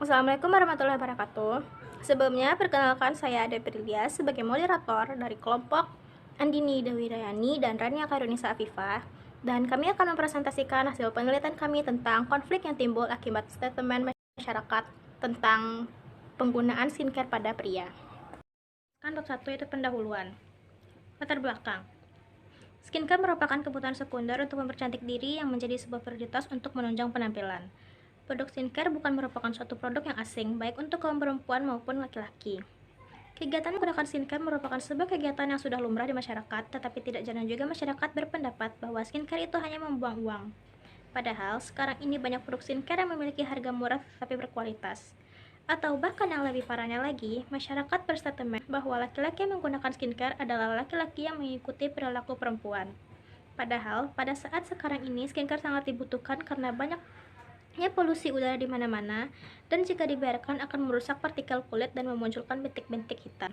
Assalamualaikum warahmatullahi wabarakatuh. Sebelumnya, perkenalkan saya Ada Prilia sebagai moderator dari kelompok Andini Dewi Rayani dan Rania Karunisa Afifah. Dan kami akan mempresentasikan hasil penelitian kami tentang konflik yang timbul akibat statement masyarakat tentang penggunaan skincare pada pria. Bab 1 itu pendahuluan. Latar belakang. Skincare merupakan kebutuhan sekunder untuk mempercantik diri yang menjadi sebuah prioritas untuk menunjang penampilan. Produk skincare bukan merupakan suatu produk yang asing, baik untuk kaum perempuan maupun laki-laki. Kegiatan menggunakan skincare merupakan sebuah kegiatan yang sudah lumrah di masyarakat, tetapi tidak jarang juga masyarakat berpendapat bahwa skincare itu hanya membuang uang. Padahal, sekarang ini banyak produk skincare yang memiliki harga murah tetapi berkualitas. Atau bahkan yang lebih parahnya lagi, masyarakat berstatement bahwa laki-laki yang menggunakan skincare adalah laki-laki yang mengikuti perilaku perempuan. Padahal, pada saat sekarang ini skincare sangat dibutuhkan karena banyaknya polusi udara di mana-mana, dan jika dibiarkan akan merusak partikel kulit dan memunculkan bintik-bintik hitam,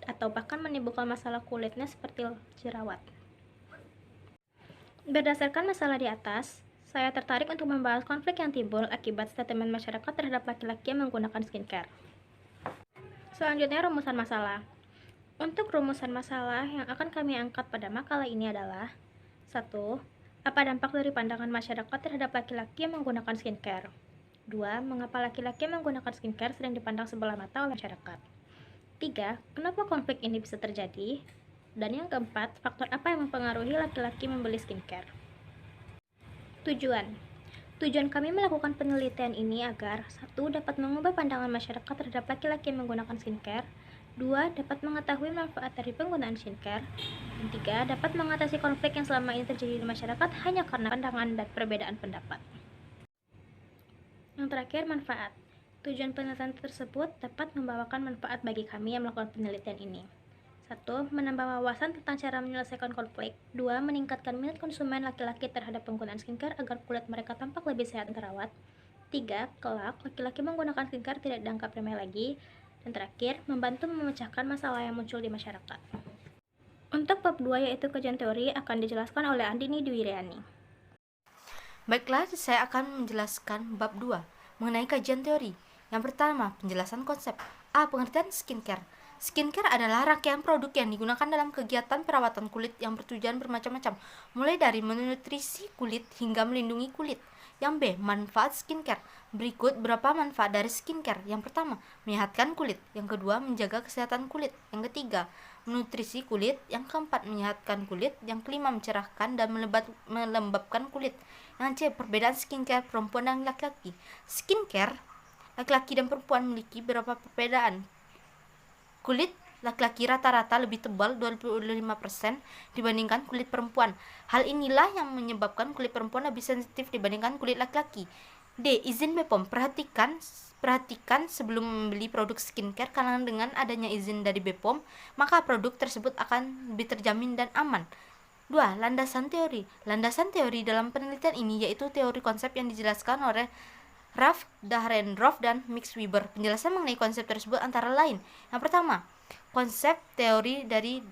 atau bahkan menimbulkan masalah kulitnya seperti jerawat. Berdasarkan masalah di atas, saya tertarik untuk membahas konflik yang timbul akibat statement masyarakat terhadap laki-laki yang menggunakan skincare. Selanjutnya, rumusan masalah. Untuk rumusan masalah yang akan kami angkat pada makalah ini adalah 1. Apa dampak dari pandangan masyarakat terhadap laki-laki yang menggunakan skincare? 2. Mengapa laki-laki yang menggunakan skincare sering dipandang sebelah mata oleh masyarakat? 3. Kenapa konflik ini bisa terjadi? Dan yang keempat, faktor apa yang mempengaruhi laki-laki membeli skincare? Tujuan kami melakukan penelitian ini agar 1. Dapat mengubah pandangan masyarakat terhadap laki-laki yang menggunakan skincare, 2. Dapat mengetahui manfaat dari penggunaan skincare, dan 3. Dapat mengatasi konflik yang selama ini terjadi di masyarakat hanya karena pandangan dan perbedaan pendapat. Yang terakhir, manfaat. Tujuan penelitian tersebut dapat membawakan manfaat bagi kami yang melakukan penelitian ini. 1. Menambah wawasan tentang cara menyelesaikan konflik. 2. Meningkatkan minat konsumen laki-laki terhadap penggunaan skincare agar kulit mereka tampak lebih sehat dan terawat. 3. Kelak, laki-laki menggunakan skincare tidak dianggap remeh lagi. Dan terakhir, membantu memecahkan masalah yang muncul di masyarakat. Untuk bab 2 yaitu kajian teori akan dijelaskan oleh Andini Dewi Rayani. Baiklah, saya akan menjelaskan bab 2 mengenai kajian teori. Yang pertama, penjelasan konsep. A. Pengertian skincare. Skincare adalah rangkaian produk yang digunakan dalam kegiatan perawatan kulit yang bertujuan bermacam-macam, mulai dari menutrisi kulit hingga melindungi kulit. Yang B. Manfaat skincare. Berikut beberapa manfaat dari skincare. Yang pertama, menyehatkan kulit. Yang kedua, menjaga kesehatan kulit. Yang ketiga, menutrisi kulit. Yang keempat, menyehatkan kulit. Yang kelima, mencerahkan dan melembabkan kulit. Yang C. Perbedaan skincare perempuan dan laki-laki. Skincare laki-laki dan perempuan memiliki beberapa perbedaan. Kulit laki-laki rata-rata lebih tebal 25% dibandingkan kulit perempuan. Hal inilah yang menyebabkan kulit perempuan lebih sensitif dibandingkan kulit laki-laki. D. Izin BPOM. Perhatikan sebelum membeli produk skincare karena dengan adanya izin dari BPOM, maka produk tersebut akan lebih terjamin dan aman. 2. Landasan teori. Landasan teori dalam penelitian ini yaitu teori konsep yang dijelaskan oleh Ralph Dahrendorf dan Max Weber. Penjelasan mengenai konsep tersebut antara lain. Yang pertama, konsep teori dari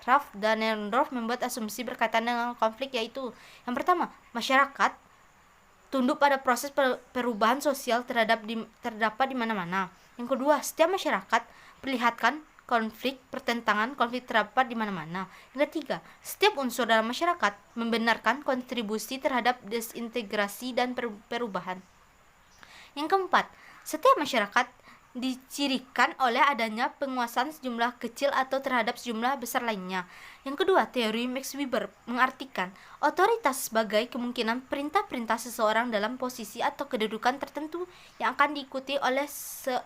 Ralph Dahrendorf membuat asumsi berkaitan dengan konflik, yaitu yang pertama, masyarakat tunduk pada proses perubahan sosial terdapat di mana-mana. Yang kedua, setiap masyarakat perlihatkan konflik terdapat di mana-mana. Yang ketiga, setiap unsur dalam masyarakat membenarkan kontribusi terhadap desintegrasi dan perubahan. Yang keempat, setiap masyarakat dicirikan oleh adanya penguasaan sejumlah kecil atau terhadap sejumlah besar lainnya. Yang kedua, teori Max Weber mengartikan otoritas sebagai kemungkinan perintah-perintah seseorang dalam posisi atau kedudukan tertentu yang akan diikuti oleh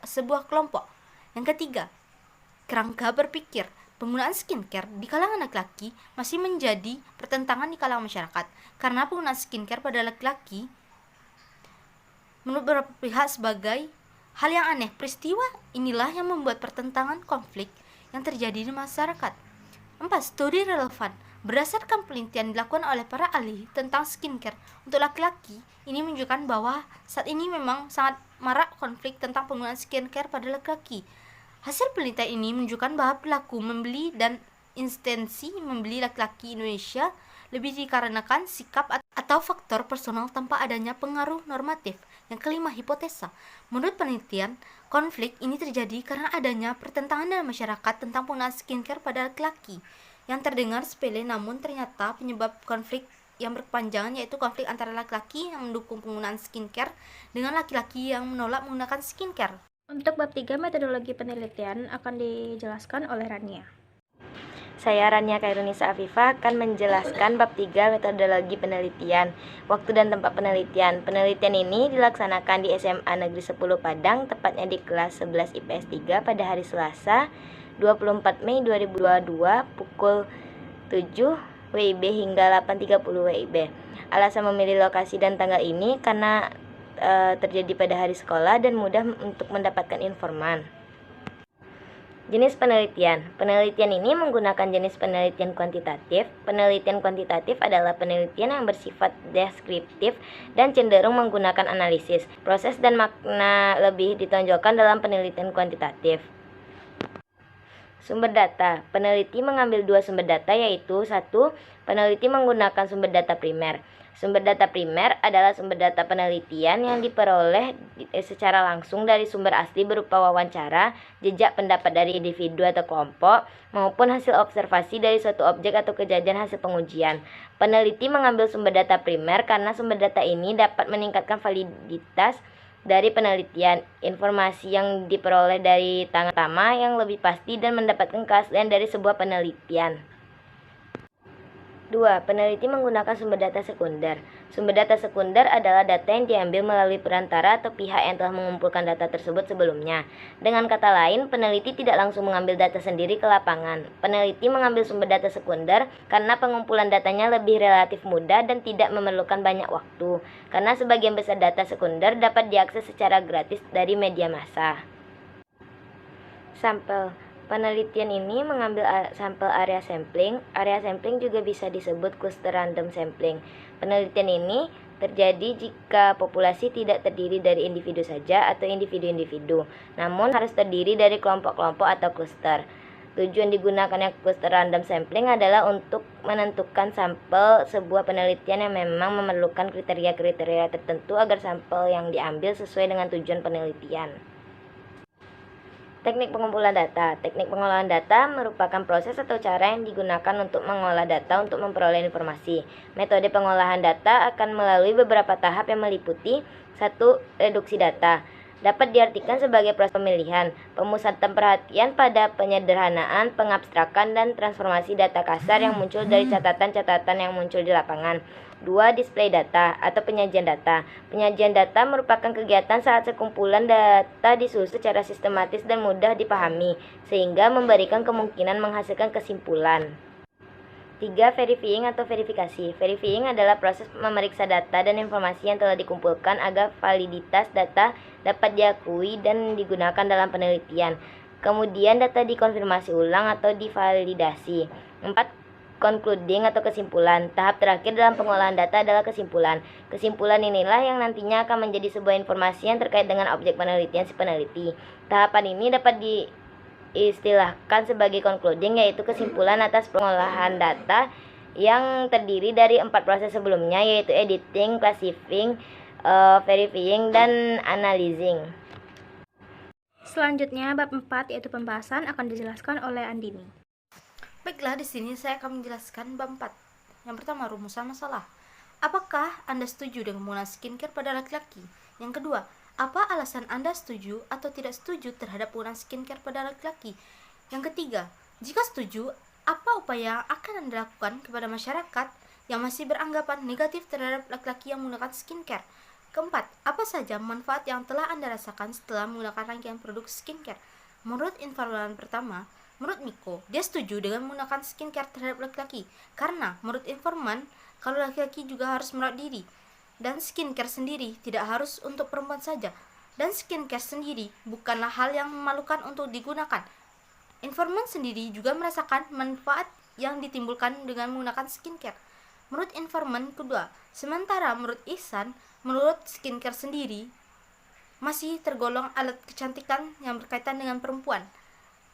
sebuah kelompok. Yang ketiga, kerangka berpikir. Penggunaan skincare di kalangan laki-laki masih menjadi pertentangan di kalangan masyarakat karena penggunaan skincare pada laki-laki menurut beberapa pihak sebagai hal yang aneh. Peristiwa inilah yang membuat pertentangan konflik yang terjadi di masyarakat. 4. Studi relevan. Berdasarkan penelitian dilakukan oleh para ahli tentang skincare untuk laki-laki, ini menunjukkan bahwa saat ini memang sangat marak konflik tentang penggunaan skincare pada laki-laki. Hasil penelitian ini menunjukkan bahwa pelaku membeli dan intensi membeli laki-laki Indonesia lebih dikarenakan sikap atau faktor personal tanpa adanya pengaruh normatif. Yang kelima, hipotesa. Menurut penelitian, konflik ini terjadi karena adanya pertentangan dalam masyarakat tentang penggunaan skincare pada laki-laki. Yang terdengar sepele namun ternyata penyebab konflik yang berkepanjangan yaitu konflik antara laki-laki yang mendukung penggunaan skincare dengan laki-laki yang menolak menggunakan skincare. Untuk bab 3 metodologi penelitian akan dijelaskan oleh Rania. Saya Rania Kairunisa Afifah akan menjelaskan bab 3 metodologi penelitian, waktu dan tempat penelitian. Penelitian ini dilaksanakan di SMA Negeri 10 Padang, tepatnya di kelas 11 IPS 3 pada hari Selasa 24 Mei 2022 pukul 7 WIB hingga 8.30 WIB. Alasan memilih lokasi dan tanggal ini karena terjadi pada hari sekolah dan mudah untuk mendapatkan informan. Jenis penelitian. Penelitian ini menggunakan jenis penelitian kuantitatif. Penelitian kuantitatif adalah penelitian yang bersifat deskriptif dan cenderung menggunakan analisis. Proses dan makna lebih ditonjolkan dalam penelitian kuantitatif. Sumber data. Peneliti mengambil dua sumber data yaitu 1. Peneliti menggunakan sumber data primer. Sumber data primer adalah sumber data penelitian yang diperoleh secara langsung dari sumber asli berupa wawancara, jejak pendapat dari individu atau kelompok, maupun hasil observasi dari suatu objek atau kejadian hasil pengujian. Peneliti mengambil sumber data primer karena sumber data ini dapat meningkatkan validitas dari penelitian. Informasi yang diperoleh dari tangan pertama yang lebih pasti dan mendapatkan keaslian dari sebuah penelitian. 2. Peneliti menggunakan sumber data sekunder. Sumber data sekunder adalah data yang diambil melalui perantara atau pihak yang telah mengumpulkan data tersebut sebelumnya. Dengan kata lain, peneliti tidak langsung mengambil data sendiri ke lapangan. Peneliti mengambil sumber data sekunder karena pengumpulan datanya lebih relatif mudah dan tidak memerlukan banyak waktu, karena sebagian besar data sekunder dapat diakses secara gratis dari media massa. Sampel. Penelitian ini mengambil sampel area sampling. Area sampling juga bisa disebut cluster random sampling. Penelitian ini terjadi jika populasi tidak terdiri dari individu saja atau individu-individu, namun harus terdiri dari kelompok-kelompok atau cluster. Tujuan digunakannya cluster random sampling adalah untuk menentukan sampel sebuah penelitian yang memang memerlukan kriteria-kriteria tertentu agar sampel yang diambil sesuai dengan tujuan penelitian. Teknik pengumpulan data. Teknik pengolahan data merupakan proses atau cara yang digunakan untuk mengolah data untuk memperoleh informasi. Metode pengolahan data akan melalui beberapa tahap yang meliputi 1. Reduksi data. Dapat diartikan sebagai proses pemilihan, pemusatan perhatian pada penyederhanaan, pengabstrakan, dan transformasi data kasar yang muncul dari catatan-catatan yang muncul di lapangan. 2. Display data atau penyajian data. Penyajian data merupakan kegiatan saat sekumpulan data disusun secara sistematis dan mudah dipahami, sehingga memberikan kemungkinan menghasilkan kesimpulan. 3. Verifying atau verifikasi. Verifying adalah proses memeriksa data dan informasi yang telah dikumpulkan agar validitas data dapat diakui dan digunakan dalam penelitian. Kemudian data dikonfirmasi ulang atau divalidasi. 4. Concluding atau kesimpulan. Tahap terakhir dalam pengolahan data adalah kesimpulan. Kesimpulan inilah yang nantinya akan menjadi sebuah informasi yang terkait dengan objek penelitian si peneliti. Tahapan ini dapat diistilahkan sebagai concluding, yaitu kesimpulan atas pengolahan data yang terdiri dari 4 proses sebelumnya, yaitu editing, classifying, verifying, dan analyzing. Selanjutnya bab 4 yaitu pembahasan akan dijelaskan oleh Andini. Baiklah, di sini saya akan menjelaskan bab 4. Yang pertama, rumusan masalah. Apakah Anda setuju dengan penggunaan skincare pada laki-laki? Yang kedua, apa alasan Anda setuju atau tidak setuju terhadap penggunaan skincare pada laki-laki? Yang ketiga, jika setuju, apa upaya yang akan Anda lakukan kepada masyarakat yang masih beranggapan negatif terhadap laki-laki yang menggunakan skincare? Keempat, apa saja manfaat yang telah Anda rasakan setelah menggunakan rangkaian produk skincare? Menurut informan pertama, menurut Miko, dia setuju dengan menggunakan skincare terhadap laki-laki karena menurut informan, kalau laki-laki juga harus merawat diri. Dan skincare sendiri tidak harus untuk perempuan saja. Dan skincare sendiri bukanlah hal yang memalukan untuk digunakan. Informan sendiri juga merasakan manfaat yang ditimbulkan dengan menggunakan skincare. Menurut informan kedua, sementara menurut Ihsan, menurut skincare sendiri masih tergolong alat kecantikan yang berkaitan dengan perempuan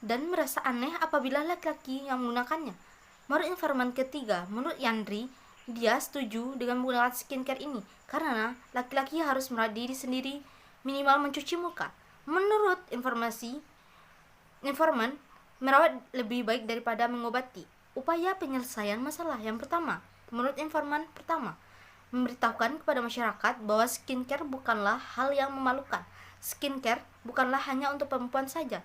dan merasa aneh apabila laki-laki yang menggunakannya. Menurut informan ketiga, menurut Yandri, dia setuju dengan menggunakan skincare ini karena laki-laki harus merawat diri sendiri, minimal mencuci muka. Menurut informan, merawat lebih baik daripada mengobati. Upaya penyelesaian masalah yang pertama, menurut informan pertama, memberitahukan kepada masyarakat bahwa skincare bukanlah hal yang memalukan. Skincare bukanlah hanya untuk perempuan saja.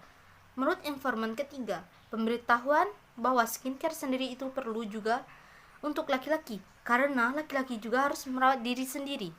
Menurut informan ketiga, pemberitahuan bahwa skincare sendiri itu perlu juga untuk laki-laki, karena laki-laki juga harus merawat diri sendiri.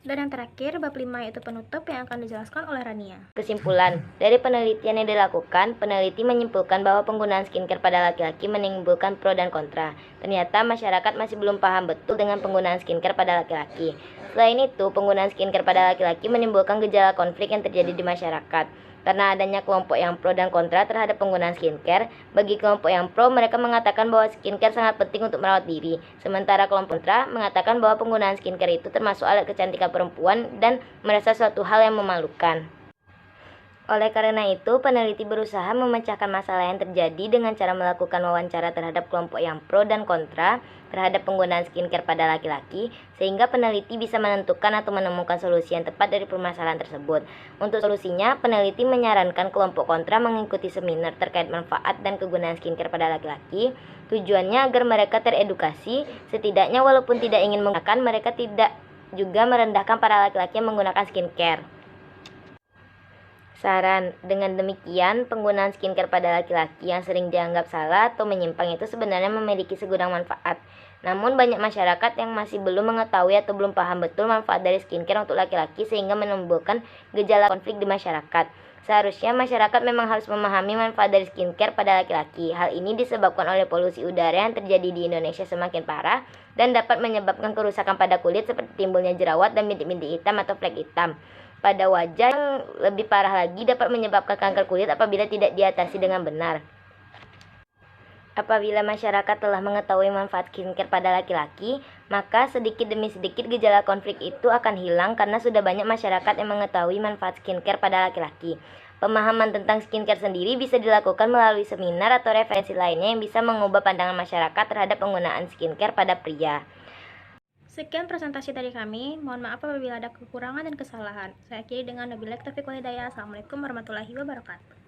Dan yang terakhir, bab 5 yaitu penutup yang akan dijelaskan oleh Rania. Kesimpulan, dari penelitian yang dilakukan, peneliti menyimpulkan bahwa penggunaan skincare pada laki-laki menimbulkan pro dan kontra. Ternyata masyarakat masih belum paham betul dengan penggunaan skincare pada laki-laki. Selain itu, penggunaan skincare pada laki-laki menimbulkan gejala konflik yang terjadi di masyarakat. Karena adanya kelompok yang pro dan kontra terhadap penggunaan skincare, bagi kelompok yang pro, mereka mengatakan bahwa skincare sangat penting untuk merawat diri. Sementara kelompok kontra mengatakan bahwa penggunaan skincare itu termasuk alat kecantikan perempuan dan merasa suatu hal yang memalukan. Oleh karena itu, peneliti berusaha memecahkan masalah yang terjadi dengan cara melakukan wawancara terhadap kelompok yang pro dan kontra terhadap penggunaan skincare pada laki-laki, sehingga peneliti bisa menentukan atau menemukan solusi yang tepat dari permasalahan tersebut. Untuk solusinya, peneliti menyarankan kelompok kontra mengikuti seminar terkait manfaat dan kegunaan skincare pada laki-laki. Tujuannya agar mereka teredukasi, setidaknya walaupun tidak ingin menggunakan, mereka tidak juga merendahkan para laki-laki yang menggunakan skincare. Saran, dengan demikian penggunaan skincare pada laki-laki yang sering dianggap salah atau menyimpang itu sebenarnya memiliki segudang manfaat. Namun banyak masyarakat yang masih belum mengetahui atau belum paham betul manfaat dari skincare untuk laki-laki sehingga menimbulkan gejala konflik di masyarakat. Seharusnya masyarakat memang harus memahami manfaat dari skincare pada laki-laki. Hal ini disebabkan oleh polusi udara yang terjadi di Indonesia semakin parah dan dapat menyebabkan kerusakan pada kulit seperti timbulnya jerawat dan bintik-bintik hitam atau flek hitam pada wajah. Yang lebih parah lagi dapat menyebabkan kanker kulit apabila tidak diatasi dengan benar. Apabila masyarakat telah mengetahui manfaat skincare pada laki-laki, maka sedikit demi sedikit gejala konflik itu akan hilang karena sudah banyak masyarakat yang mengetahui manfaat skincare pada laki-laki. Pemahaman tentang skincare sendiri bisa dilakukan melalui seminar atau referensi lainnya yang bisa mengubah pandangan masyarakat terhadap penggunaan skincare pada pria. Sekian presentasi dari kami. Mohon maaf apabila ada kekurangan dan kesalahan. Saya akhiri dengan wabillahi taufiq wal hidayah. Assalamualaikum warahmatullahi wabarakatuh.